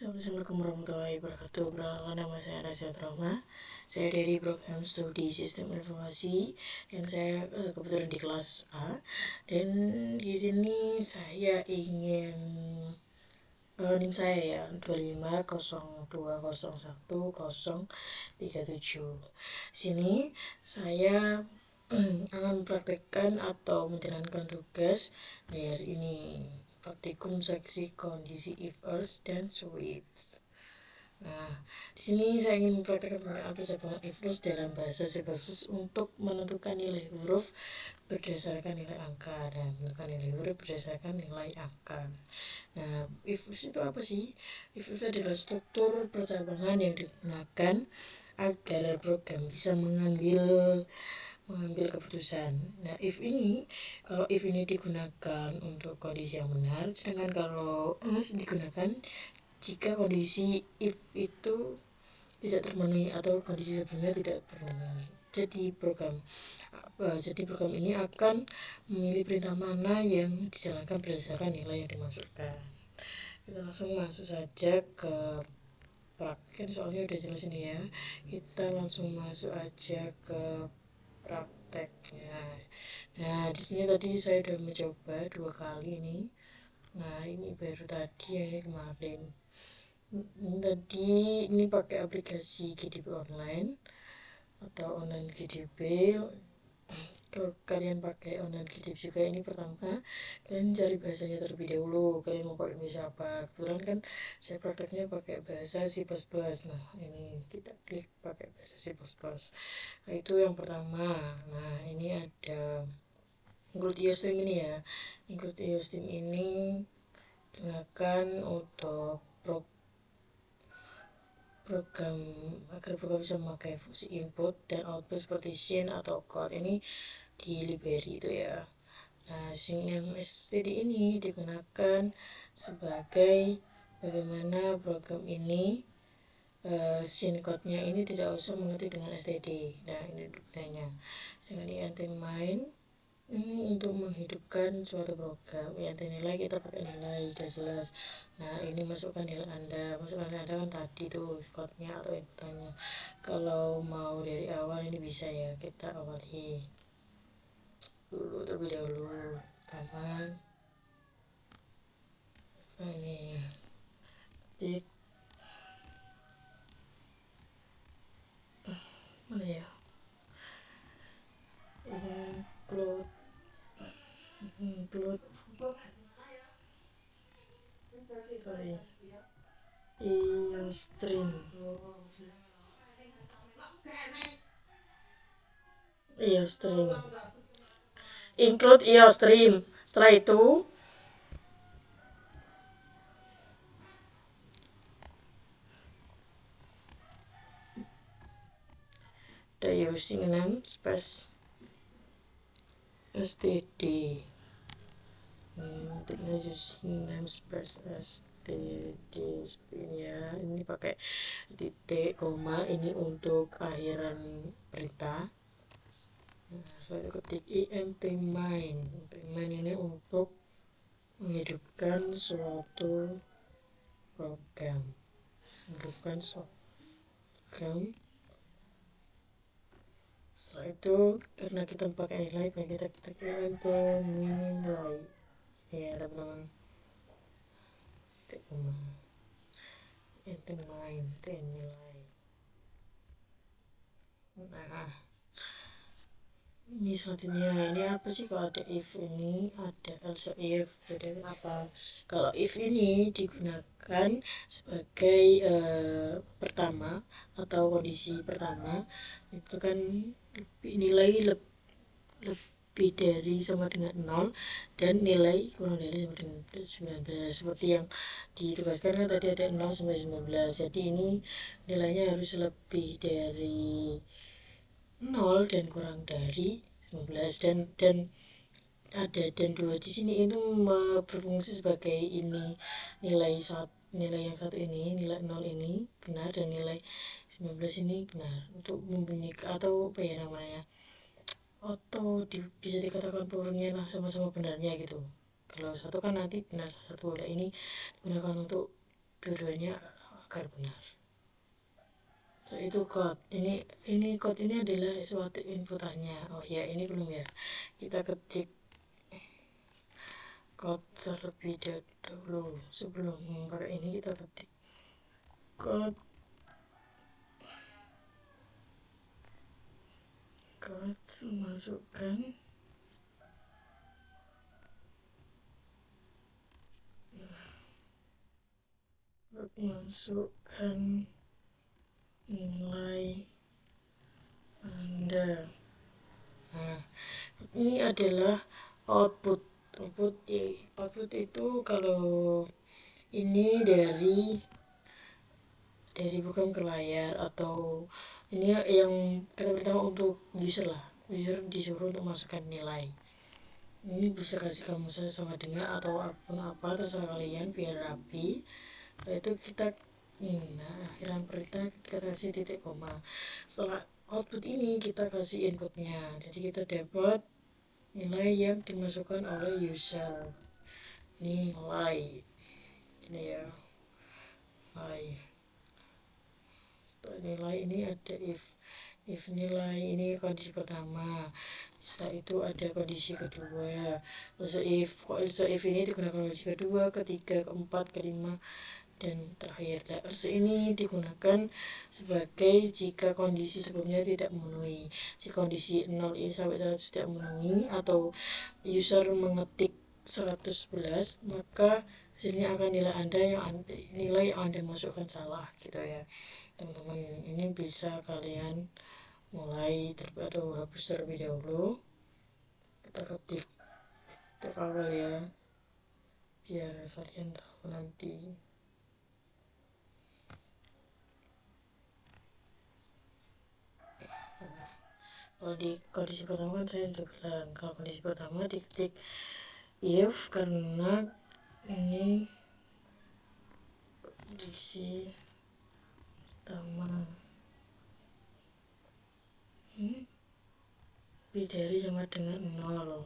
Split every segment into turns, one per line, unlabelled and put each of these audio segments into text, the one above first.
Assalamualaikum warahmatullahi wabarakatuh. Perkenalkan, nama saya Nasya Rama. Saya dari program studi Sistem Informasi dan saya kebetulan di kelas A. Dan di sini saya ingin NIM saya ya 2502010037. Sini saya akan mempraktekkan atau menjalankan tugas dari ini praktikum seksi kondisi if else dan switch. Nah, di sini saya ingin mempraktikkan penggunaan percakapan if else dalam bahasa C++ untuk menentukan nilai huruf berdasarkan nilai angka dan menentukan nilai huruf berdasarkan nilai angka. Nah, if else itu apa sih? If else adalah struktur percabangan yang digunakan agar program bisa mengambil keputusan. Nah, kalau if ini digunakan untuk kondisi yang benar, sedangkan kalau else digunakan jika kondisi if itu tidak terpenuhi atau kondisi sebelumnya tidak terpenuhi. Jadi program ini akan memilih perintah mana yang dijalankan berdasarkan nilai yang dimasukkan. Kita langsung masuk saja ke praktek, soalnya udah jelas ini ya. Kita langsung masuk aja ke prakteknya. Nah, di sini tadi saya udah mencoba 2 kali ini. Nah, ini baru tadi, yang ini kemarin. Tadi ini pakai aplikasi GDP online atau online GDP. Kalau kalian pakai online GDP juga, ini pertama kalian cari bahasanya terlebih dahulu. Kalian mau pakai bahasa apa? Kebetulan kan saya prakteknya pakai bahasa C++. Nah, ini kita klik pakai bahasa C++. Nah, itu yang pertama. Nah, ini ada include iostream ini ya. Include iostream ini digunakan untuk program agar program bisa memakai fungsi input dan output seperti shin atau code ini di library itu ya. Nah, std ini digunakan sebagai bagaimana program ini shin code-nya ini tidak usah mengetik dengan std. Nah, ini gunanya. Dengan INT main untuk menghidupkan suatu program. INT nilai kita pakai nilai jelas. Nah, ini masukkan nilai Anda kan tadi tuh code-nya atau inputannya. Kalau mau dari awal ini bisa ya, kita awali dulu terlebih dahulu. Pertama ini ketik mana ya, include iostream include iostream. Setelah itu the using name space std. Using name space std seperti ini ya. Ini pakai titik koma, ini untuk akhiran perintah. Nah, setelah itu ketik int main ini untuk menghidupkan suatu program. Setelah itu karena kita pakai nilai, kita ketik int nilai ya teman-teman, int main nilai. Nah, ini selanjutnya, ini apa sih? Kalau ada if ini ada else if, bedanya apa? Kalau if ini digunakan sebagai pertama atau kondisi pertama, itu kan nilai lebih dari sama dengan 0 dan nilai kurang dari sama dengan 19. Seperti yang ditugaskan kan tadi ada 0 sampai 19. Jadi ini nilainya harus lebih dari 0 dan kurang dari 19, dan ada dan 2 di sini itu berfungsi sebagai ini nilai yang satu ini, nilai 0 ini benar dan nilai 19 ini benar, untuk membunyikan atau apa ya namanya, atau bisa dikatakan pelurunya lah sama-sama benarnya gitu. Kalau satu kan nanti benar satu, ini digunakan untuk dua-duanya agar benar. So, itu code ini code ini adalah suatu inputannya. Oh ya, ini belum ya, kita ketik code terlebih dahulu. Sebelum pakai ini kita ketik code masukkan nilai Anda. Nah, ini adalah output itu kalau ini dari bukan ke layar, atau ini yang kita pertama untuk user disuruh untuk masukkan nilai. Ini bisa kasih kamu sama dengan atau apa terserah kalian biar rapi. Setelah itu kita akhiran perintah kita kasih titik koma. Setelah output ini kita kasih inputnya, jadi kita dapat nilai yang dimasukkan oleh user. Nilai ini ya, nilai. Setelah nilai ini ada if nilai ini kondisi pertama, setelah itu ada kondisi kedua. Else if ini digunakan kondisi kedua, ketiga, keempat, kelima, dan terakhir. Else ini digunakan sebagai jika kondisi sebelumnya tidak memenuhi. Jika kondisi 0 ini sampai 100 tidak memenuhi atau user mengetik 111, maka hasilnya akan nilai yang Anda masukkan salah gitu ya teman-teman. Ini bisa kalian mulai hapus terlebih dahulu. Kita ketik untuk awal ya, biar kalian tahu nanti. Kalau di kondisi pertama kan saya sudah bilang, kalau kondisi pertama diketik if, karena ini kondisi pertama lebih dari sama dengan 0.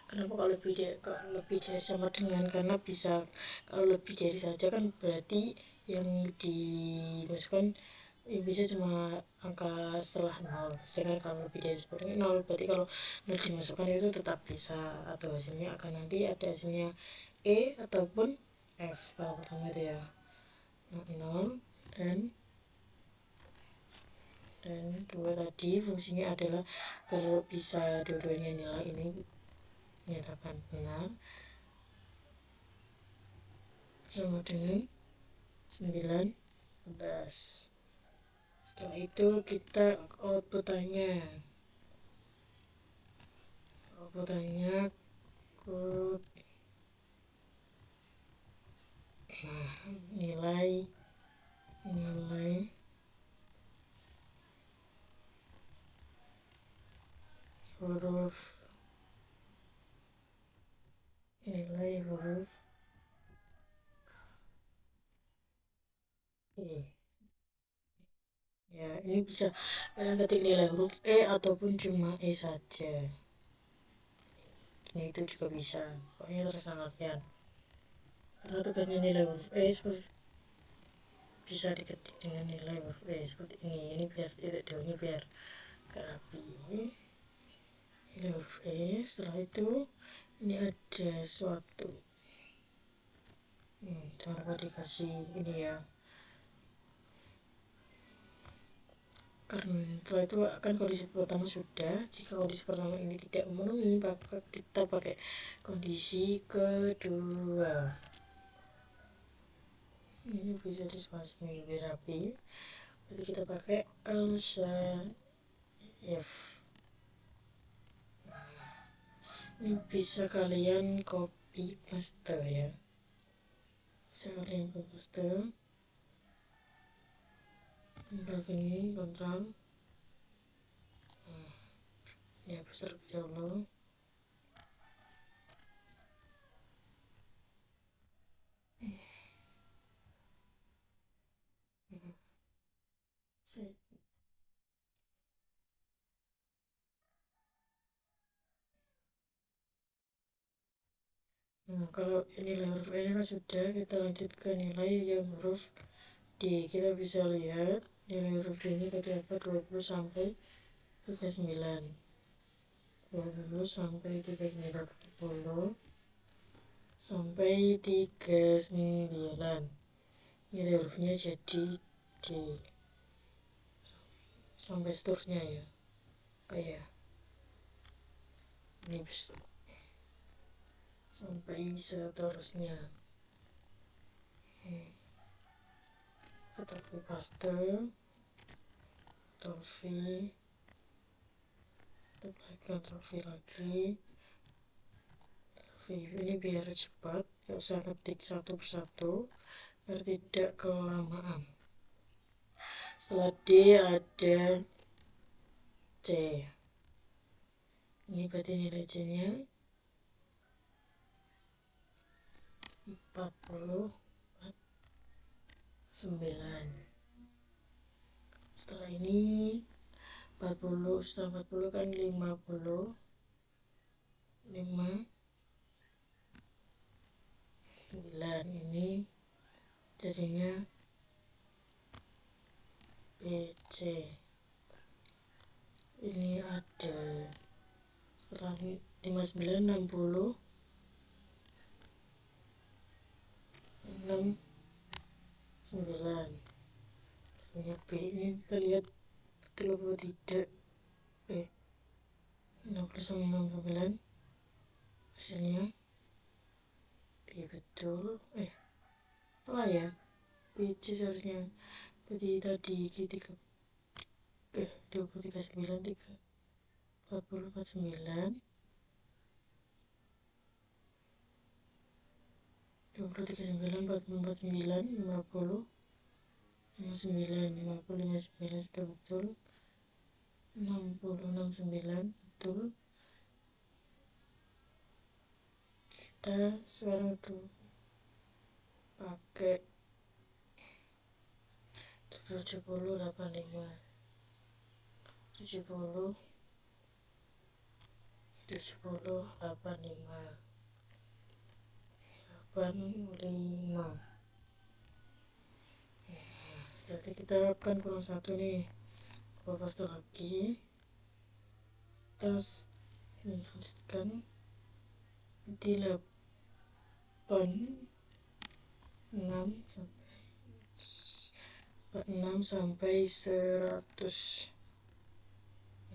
Kenapa kalau lebih dari sama dengan? Karena bisa, kalau lebih dari saja kan berarti yang dimasukkan bisa cuma angka setelah 0. Sedangkan kalau lebih dari seperti 0, berarti kalau 0 dimasukkan itu tetap bisa, atau hasilnya akan nanti ada hasilnya E ataupun F. Kalau pertama itu ya 0 dan 2 tadi fungsinya adalah kalau bisa dua-duanya nilai ini menyatakan benar sama dengan 19. Setelah itu kita outputannya code nilai huruf E ya. Ini bisa kalian ketik nilai huruf E ataupun cuma E saja, ini itu juga bisa, pokoknya terserah kalian. Karena tugasnya nilai huruf E bisa diketik dengan nilai huruf E seperti ini biar titik daunnya biar agak rapi. Nilai huruf E. Setelah itu ini ada suatu jangan lupa dikasih ini ya, karena setelah itu akan kondisi pertama sudah. Jika kondisi pertama ini tidak memenuhi, maka kita pakai kondisi kedua. Ini bisa dispasi lebih rapi, jadi kita pakai else if. Ini bisa kalian copy paste ya, bisa kalian copy paste ini kontrol ya, hapus terlebih dahulu. Nah, kalau nilai huruf E kan sudah, kita lanjut ke nilai yang huruf D. Kita bisa lihat nilai huruf D ini terdapat 20 sampai 39. 20 sampai 39, 40 sampai 39. Nilai hurufnya jadi D. Sampai seterusnya ya. Oh ya. Ini sampai seterusnya. Kita paste, Ctrl V, Ctrl V lagi. Ini biar cepat, gak usah ketik satu persatu biar tidak kelamaan. Setelah D ada C. Ini berarti nilai C nya 49. Setelah ini 40, setelah 40 kan 55, ini jadinya BC. Ini ada setelah 59, 60, 69. Jadinya B. Ini kita lihat betul atau tidak. B 60 sama 69 hasilnya B betul. Apa ya, BC seharusnya. Berarti tadi 23, 40, 49, 23, 9, 40, 49, 50, 59, 50, 59 sudah betul. 60, 69 betul. Kita sekarang tuh pakai 70, 85, 70, 85, 85. Setelah itu kita akan kurang satu nih, paste lagi, terus lanjutkan di 6 sampai 100.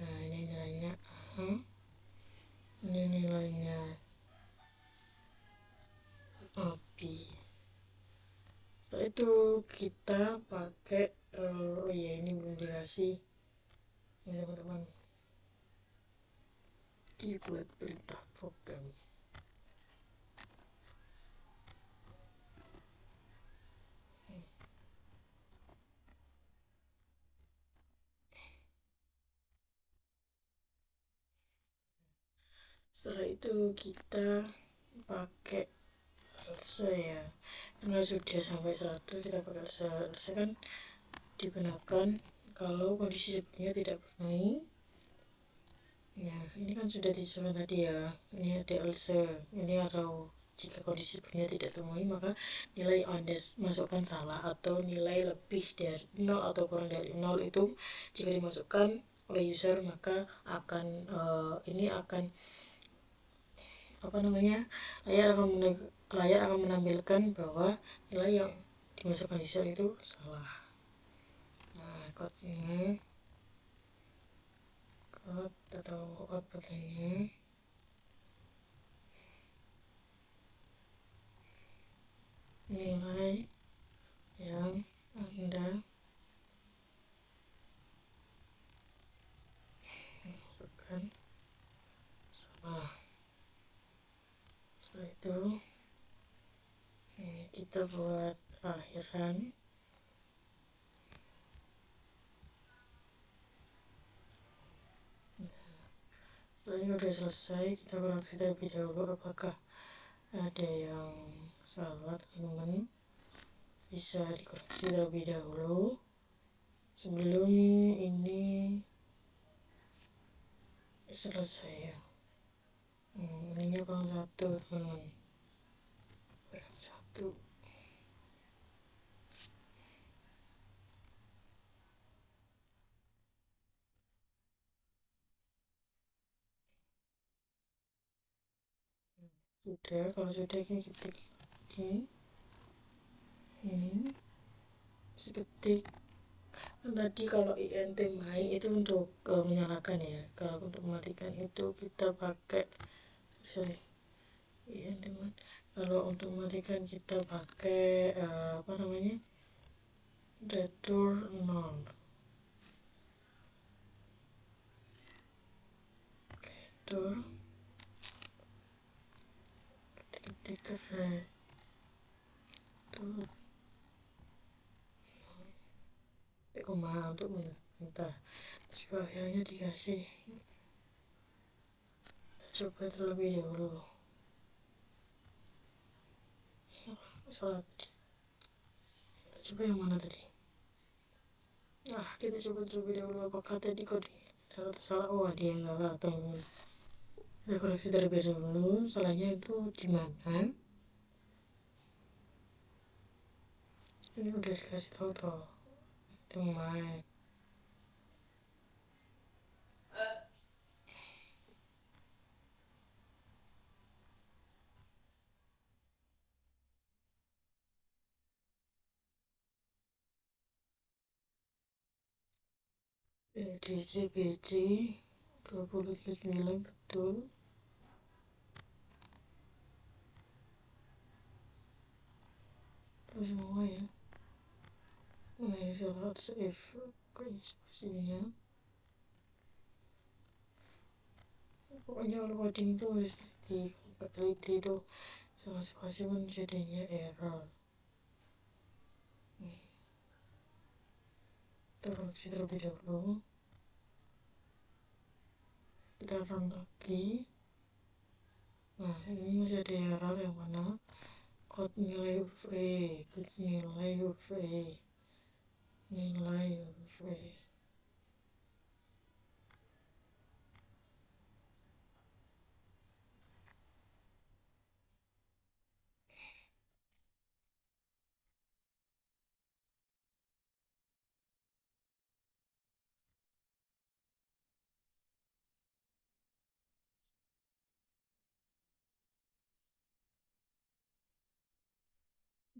Nah, ini nilainya A, ini nilainya AB. Setelah itu kita pakai oh ya, ini belum dikasih ya teman-teman, dibuat perintah program. Setelah itu kita pakai else ya, karena sudah sampai 100 kita pakai else. Else kan digunakan kalau kondisi sebelumnya tidak terpenuhi. Nah, ini kan sudah dijelaskan tadi ya, ini ada else, ini atau jika kondisi sebelumnya tidak terpenuhi maka nilai yang Anda masukkan salah atau nilai lebih dari 0 atau kurang dari 0 itu jika dimasukkan oleh user maka akan ini akan layar akan menampilkan bahwa nilai yang dimasukkan user itu salah. Nah, code-nya, code atau outputnya nilai yang Anda masukkan salah. Setelah itu kita buat akhiran. Setelah ini sudah selesai, kita koreksi terlebih dahulu apakah ada yang salah. Teman-teman bisa dikoreksi terlebih dahulu sebelum ini selesai ya. Ininya kurang satu teman-teman. Sudah, kalau sudah kita ketik lagi ini seketik. Kan tadi kalau int main itu untuk menyalakan ya, kalau untuk mematikan itu kita pakai sorry int main. Kalau untuk mematikan kita pakai apa namanya, return nol, return ketik return koma untuk minta, terus akhirnya dikasih. Kita coba terlebih dahulu. Salah tadi, kita coba yang mana tadi. Kita coba terlebih dahulu apakah tadi coding atau salah. Dia yang salah teman-teman. Kita koreksi terlebih dahulu, salahnya itu di mana. Ini udah dikasih tahu toh, itu main. DC BC 2039 betul. Terus semua ya. Ini salah save ke spasinya. Pokoknya kalau coding itu harus teliti, kalau teliti itu salah spasi pun jadinya error. Kita koreksi terlebih dahulu, kita run lagi. Ini masih ada error yang mana code nilai huruf E, code nilai huruf E, nilai huruf E.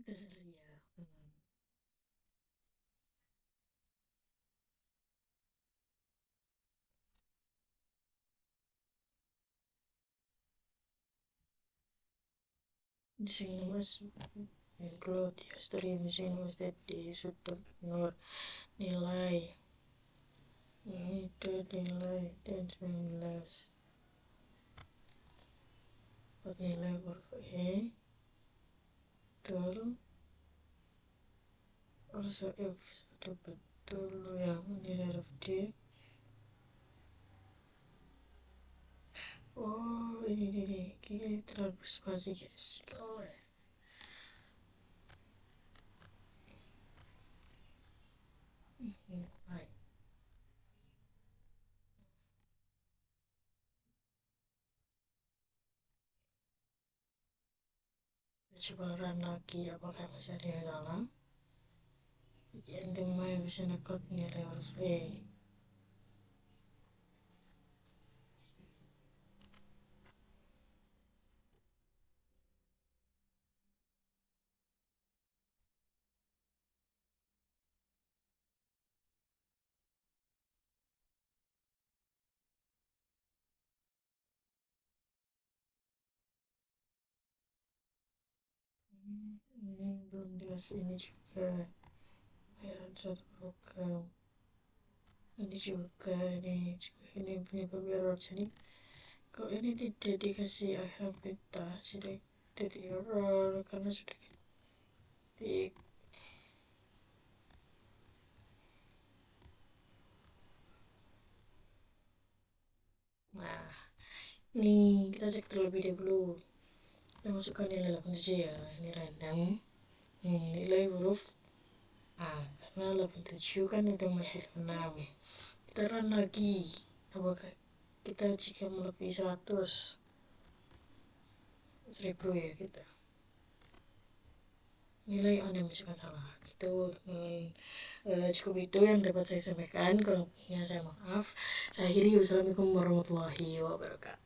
Kita ya. Di sini mas include history machine was that they should ignore nilai itu nilai dan 19 buat nilai huruf E betul. Also if sudah betul yang nilai huruf D. Ini kita berspasi guys. Baik. Kita coba run lagi apakah masih ada yang salah. Yang dimana bisa nekot nilai huruf E. Ini belum dikasih ini juga satu program, ini juga ini penyebab error. Jadi kalau ini tidak dikasih I have beta jadi error karena sudah ketik. Ini kita cek terlebih dahulu. Kita masukkan nilai 87 ya, ini random. Nilai huruf A karena 87 kan udah masuk 6. Kita run lagi apakah kita jika melebihi 100.000 ya kita nilai Anda masukkan salah gitu. Cukup itu yang dapat saya sampaikan, kurang lebihnya saya maaf. Saya akhiri, wassalamualaikum warahmatullahi wabarakatuh.